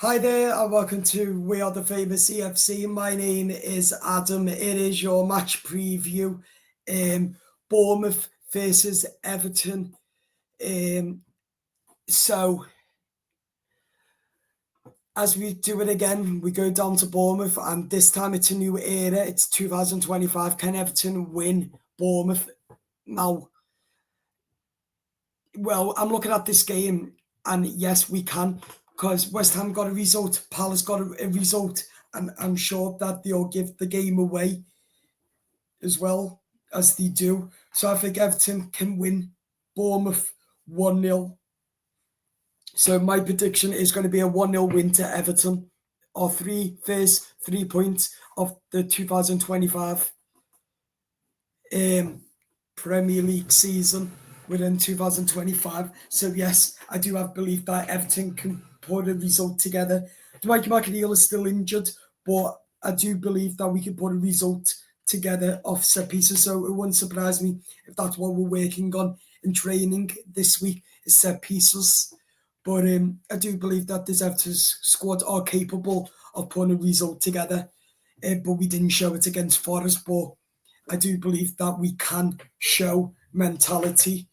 Hi there, and welcome to We Are the Famous EFC. My name is Adam. It is your match preview. Bournemouth versus Everton. So, as we do it again, we go down to Bournemouth, and this time it's a new era. It's 2025. Can Everton win Bournemouth? Now, well, I'm looking at this game, and yes, we can, because West Ham got a result, Palace got a result, and I'm sure that they'll give the game away as well as they do. So I think Everton can win Bournemouth 1-0. So my prediction is going to be a 1-0 win to Everton. Our first 3 points of the 2025 Premier League season within 2025. So yes, I do have belief that Everton can put a result together. Dwight McNeil is still injured, but I do believe that we can put a result together off set pieces. So it wouldn't surprise me if that's what we're working on in training this week is set pieces. But I do believe that this Everton squad are capable of putting a result together. But we didn't show it against Forest. But I do believe that we can show mentality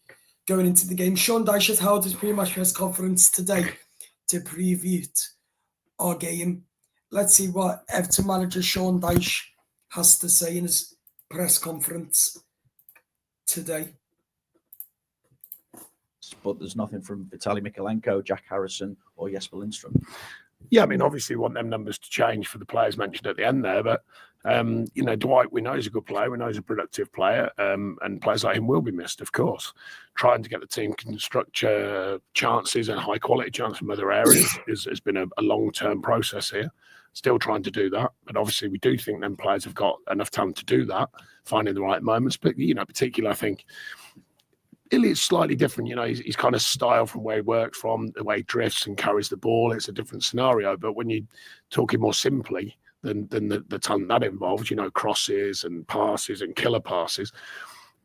going into the game. Sean Dyche has held his pre-match press conference today to preview our game. Let's see what Everton manager Sean Dyche has to say in his press conference today. But there's nothing from Vitaly Mykolenko, Jack Harrison, or Jesper Lindstrom. Yeah, I mean, obviously we want them numbers to change for the players mentioned at the end there, but Dwight, we know he's a good player, we know he's a productive player, and players like him will be missed, of course. Trying to get the team can structure chances and high quality chances from other areas has been a long-term process here. Still trying to do that, but obviously we do think them players have got enough time to do that, finding the right moments. But particularly I think it's slightly different, he's kind of style from where he works from, the way he drifts and carries the ball. It's a different scenario. But when you're talking more simply than the talent that involves, crosses and passes and killer passes,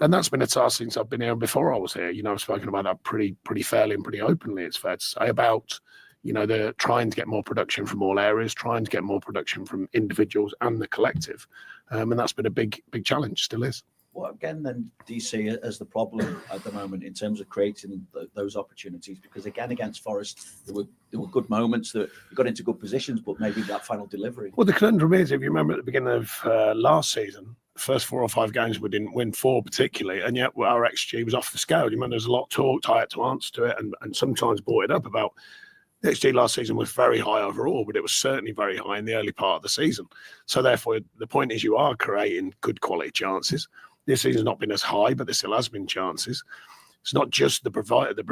and that's been a task since I've been here and before I was here. I've spoken about that pretty fairly and pretty openly, it's fair to say, about they're trying to get more production from all areas, trying to get more production from individuals and the collective, and that's been a big challenge, still is. What again then do you see as the problem at the moment in terms of creating those opportunities? Because again, against Forest, there were good moments that we got into good positions, but maybe that final delivery. Well, the conundrum is, if you remember at the beginning of last season, the first 4 or 5 games we didn't win 4 particularly, and yet our XG was off the scale. You remember there's a lot of talk, I had to answer to it, and sometimes brought it up about the XG last season was very high overall, but it was certainly very high in the early part of the season. So therefore, the point is you are creating good quality chances. This season's not been as high, but there still has been chances. It's not just the provider, it's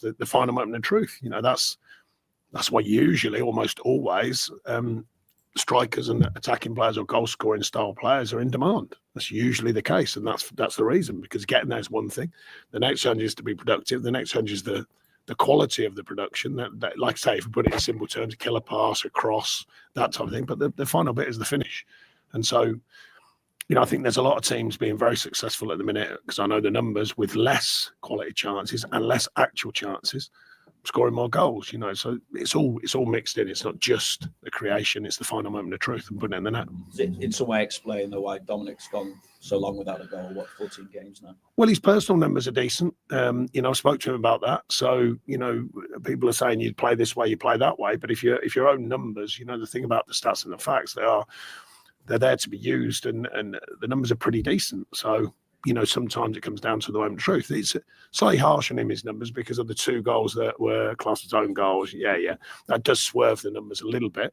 the final moment of truth. That's why usually, almost always, strikers and attacking players or goal scoring style players are in demand. That's usually the case, and that's the reason, because getting there is one thing. The next challenge is to be productive. The next challenge is the quality of the production. That, like I say, if we put it in simple terms, a killer pass, a cross, that type of thing. But the final bit is the finish, and so. I think there's a lot of teams being very successful at the minute, because I know the numbers, with less quality chances and less actual chances, scoring more goals. So it's all mixed in. It's not just the creation; it's the final moment of truth and putting it in the net. Does it in some way explain why Dominic's gone so long without a goal? 14 games now? Well, his personal numbers are decent. I spoke to him about that. So people are saying you play this way, you play that way. But if your own numbers, the thing about the stats and the facts, they're there to be used, and the numbers are pretty decent. So, sometimes it comes down to the moment of truth. It's slightly harsh on him, his numbers, because of the 2 goals that were classed as own goals. Yeah. That does swerve the numbers a little bit.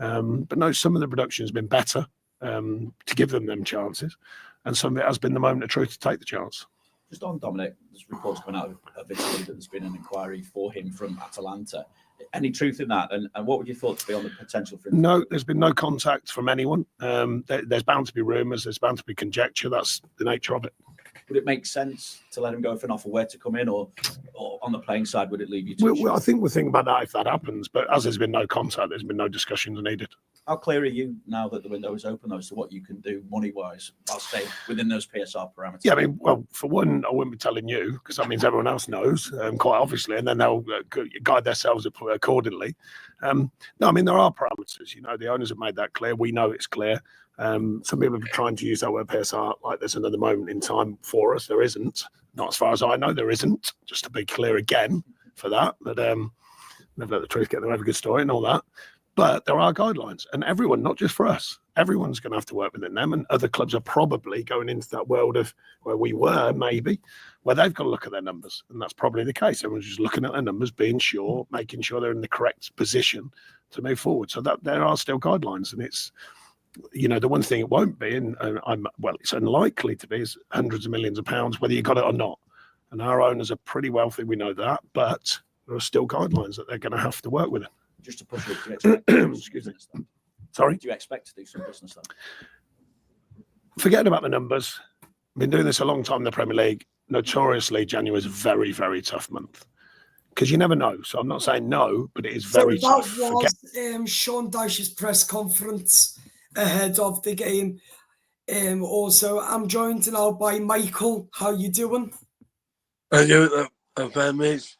But no, some of the production has been better to give them chances. And some of it has been the moment of truth to take the chance. Just on Dominic, there's reports coming out of Italy that there's been an inquiry for him from Atalanta. Any truth in that? And what would your thoughts be on the potential for him? No, there's been no contact from anyone. There's bound to be rumours. There's bound to be conjecture. That's the nature of it. Would it make sense to let him go for an offer where to come in, or on the playing side, would it leave you to? Well, I think we'll think about that if that happens. But as there's been no contact, there's been no discussions needed. How clear are you now that the window is open as to what you can do money-wise while staying within those PSR parameters? Yeah, I mean, well, for one, I wouldn't be telling you because that means everyone else knows, quite obviously, and then they'll guide themselves accordingly. No, I mean, there are parameters. The owners have made that clear. We know it's clear. Some people are trying to use that word PSR like there's another moment in time for us. There isn't. Not as far as I know, there isn't. Just to be clear again for that. But never let the truth get in the way of a good story and all that. But there are guidelines, and everyone, not just for us, everyone's going to have to work within them. And other clubs are probably going into that world of where we were, maybe, where they've got to look at their numbers. And that's probably the case. Everyone's just looking at their numbers, being sure, making sure they're in the correct position to move forward. So that there are still guidelines. And it's, the one thing it won't be, and it's unlikely to be, is hundreds of millions of pounds, whether you got it or not. And our owners are pretty wealthy, we know that, but there are still guidelines that they're going to have to work with. Just to push it, do you expect to do Excuse me. then? Sorry? Do you expect to do some business then? Forgetting about the numbers, I've been doing this a long time in the Premier League. Notoriously, January is a very, very tough month because you never know. So I'm not saying no, but it is very tough. That was Sean Dyche's press conference ahead of the game. Also, I'm joined now by Michael. How you doing? I'm fine, mate.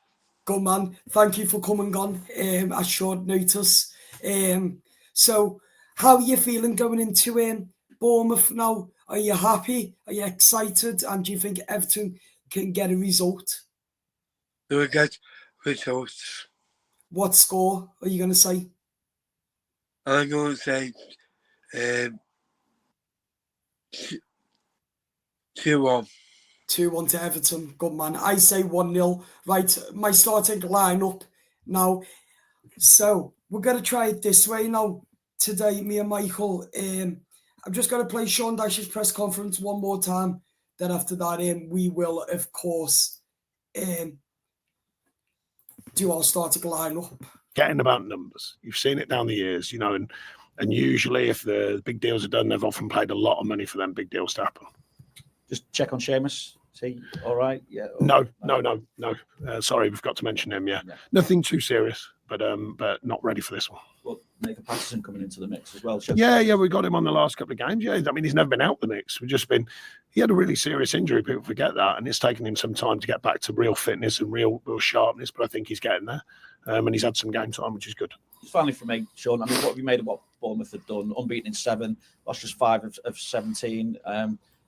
Good man. Thank you for coming on at short notice. So, how are you feeling going into Bournemouth now? Are you happy? Are you excited? And do you think Everton can get a result? Do we get results? What score are you going to say? I'm going to say 2-1. 2-1 to Everton. Good man. I say 1-0. Right, my starting lineup now. So we're going to try it this way now. Today, me and Michael, I'm just going to play Sean Dyche's press conference one more time. Then after that, we will, of course, do our starting lineup. Getting about numbers. You've seen it down the years, and usually if the big deals are done, they've often paid a lot of money for them big deals to happen. Just check on Seamus. Is he all right? Yeah. No. Sorry, we've got to mention him. Yeah. Nothing too serious, but not ready for this one. Well, Nathan Patterson coming into the mix as well. Yeah, we got him on the last couple of games. Yeah, I mean, he's never been out the mix. He had a really serious injury. People forget that, and it's taken him some time to get back to real fitness and real sharpness. But I think he's getting there, and he's had some game time, which is good. Finally, for me, Sean. I mean, what have you made of what Bournemouth have done? Unbeaten in 7, lost just 5 of 17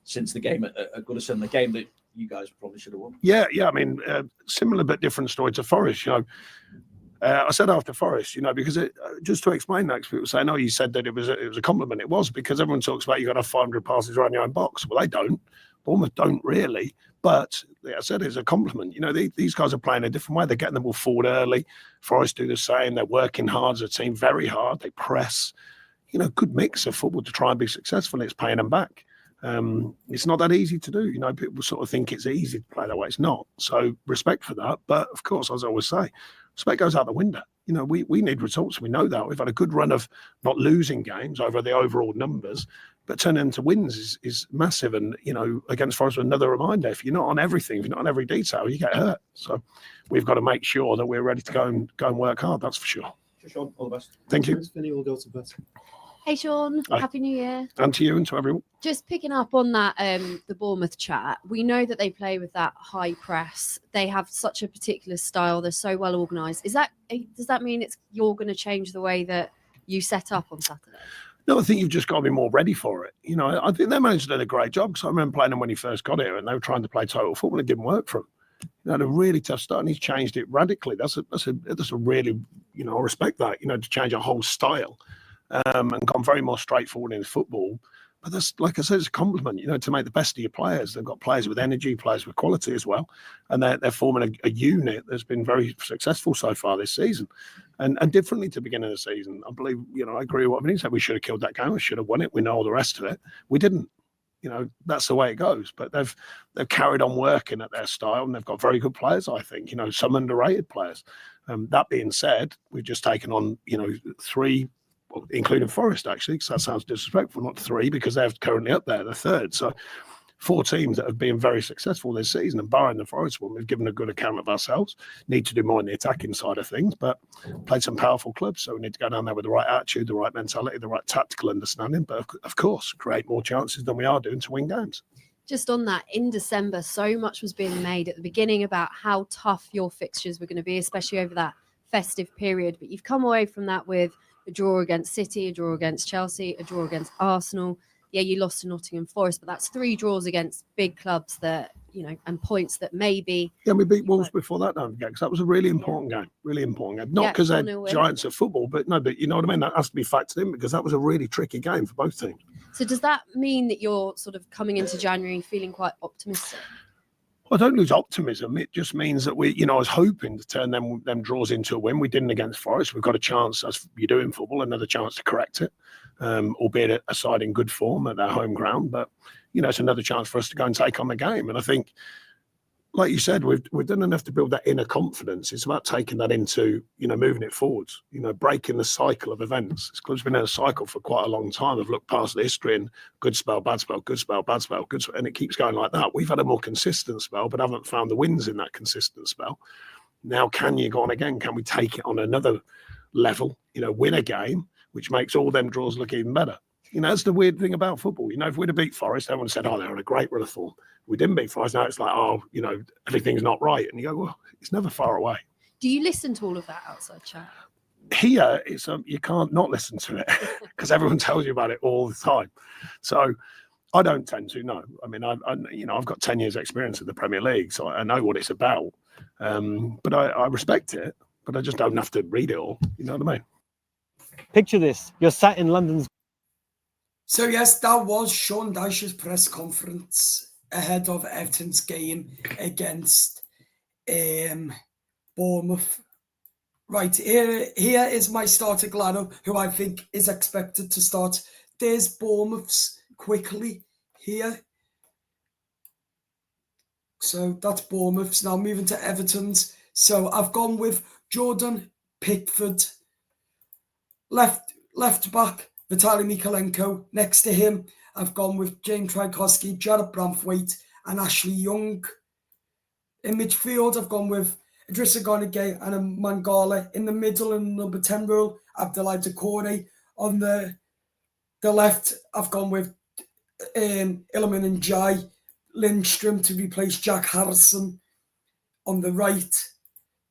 since the game at Goodison, the game that you guys probably should have won. Yeah. I mean, similar but different story to Forest. I said after Forest, because just to explain that, because people say, no, you said that it was a compliment. It was because everyone talks about you got to have 500 passes around your own box. Well, they don't. Bournemouth don't really. But like I said, it's a compliment. These guys are playing a different way. They're getting the ball forward early. Forest do the same. They're working hard as a team, very hard. They press. Good mix of football to try and be successful. It's paying them back. It's not that easy to do. People sort of think it's easy to play that way. It's not. So respect for that. But of course, as I always say, respect goes out the window. We need results. We know that. We've had a good run of not losing games over the overall numbers, but turning into wins is massive. And, against Forest, another reminder, if you're not on everything, if you're not on every detail, you get hurt. So we've got to make sure that we're ready to go and work hard. That's for sure. Sean, all the best. Thank you. Vinny will go to bed. Hey Sean, Hi. Happy New Year. And to you and to everyone. Just picking up on that, the Bournemouth chat, we know that they play with that high press. They have such a particular style. They're so well organised. Does that mean you're going to change the way that you set up on Saturday? No, I think you've just got to be more ready for it. I think their manager did a great job because I remember playing them when he first got here and they were trying to play total football. It didn't work for him. Had a really tough start and he's changed it radically. That's a really, I respect that, to change a whole style. And gone very more straightforward in football. But that's, like I said, it's a compliment, to make the best of your players. They've got players with energy, players with quality as well. And they're forming a unit that's been very successful so far this season. And differently to the beginning of the season, I believe, I agree with what Vinny said. We should have killed that game. We should have won it. We know all the rest of it. We didn't. That's the way it goes. But they've carried on working at their style and they've got very good players, I think, some underrated players. That being said, we've just taken on, 3, including Forest, actually, because that sounds disrespectful, not 3, because they're currently up there, the 3rd. So 4 teams that have been very successful this season, and barring the Forest one, we've given a good account of ourselves. Need to do more in the attacking side of things, but played some powerful clubs, so we need to go down there with the right attitude, the right mentality, the right tactical understanding, but of course, create more chances than we are doing to win games. Just on that, in December, so much was being made at the beginning about how tough your fixtures were going to be, especially over that festive period. But you've come away from that with a draw against City, a draw against Chelsea, a draw against Arsenal. Yeah, you lost to Nottingham Forest, but that's 3 draws against big clubs that, and points that maybe. Yeah, we beat Wolves before that, don't forget, because that was a really important game. Really important game. Not because they're giants of football, but you know what I mean? That has to be factored in because that was a really tricky game for both teams. So does that mean that you're sort of coming into January feeling quite optimistic? Well, I don't lose optimism. It just means that I was hoping to turn them draws into a win. We didn't against Forest. We've got a chance, as you do in football, another chance to correct it, albeit a side in good form at their home ground. But, it's another chance for us to go and take on the game. And I think, like you said, we've done enough to build that inner confidence. It's about taking that into, moving it forwards, breaking the cycle of events. This club's been in a cycle for quite a long time. I've looked past the history and good spell, bad spell, good spell, bad spell, good spell, and it keeps going like that. We've had a more consistent spell, but haven't found the wins in that consistent spell. Now, can you go on again? Can we take it on another level, win a game, which makes all them draws look even better? That's the weird thing about football. If we'd have beat Forest, everyone said, they're on a great run of form. We didn't beat Forest. Now it's like, everything's not right. And you go, well, it's never far away. Do you listen to all of that outside chat? Here, it's you can't not listen to it because everyone tells you about it all the time. So I don't tend to, no. I mean, I've got 10 years experience in the Premier League, so I know what it's about. But I respect it, but I just don't have to read it all. You know what I mean? Picture this. You're sat in London's. So yes, that was Sean Dyche's press conference ahead of Everton's game against Bournemouth. Right, here is my starting lineup, who I think is expected to start. There's Bournemouth's quickly here. So that's Bournemouth's. Now moving to Everton's. So I've gone with Jordan Pickford, left back, Vitaly Mykolenko. Next to him, I've gone with James Tchaikovsky, Jared Branthwaite, and Ashley Young. In midfield, I've gone with Idrissa Gueye and Mangala. In the middle, in number 10 role, Abdoulaye Doucouré. On the left, I've gone with Iliman Ndiaye, Lindstrom to replace Jack Harrison. On the right,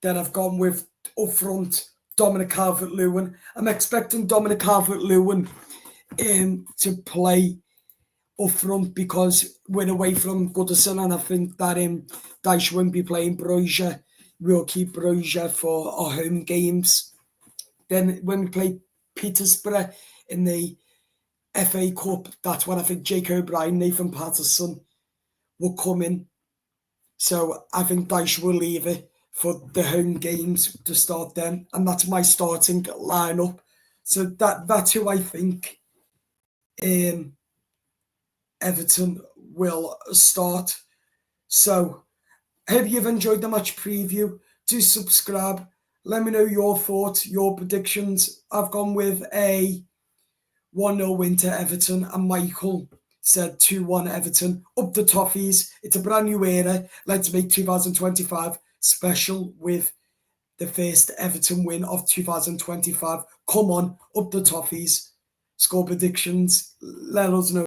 then I've gone with, up front, Dominic Calvert-Lewin. I'm expecting Dominic Calvert-Lewin to play up front because we're away from Goodison, and I think that Dyche won't be playing Brozier. We'll keep Brozier for our home games. Then when we play Peterborough in the FA Cup, that's when I think Jake O'Brien, Nathan Patterson will come in. So I think Dyche will leave it for the home games to start them, and that's my starting lineup. So that's who I think Everton will start. So I hope you've enjoyed the match preview. Do subscribe. Let me know your thoughts, your predictions. I've gone with a 1-0 win to Everton, and Michael said 2-1 Everton. Up the Toffees. It's a brand new era. Let's make 2025 special with the first Everton win of 2025. Come on, up the Toffees. Score predictions. Let us know.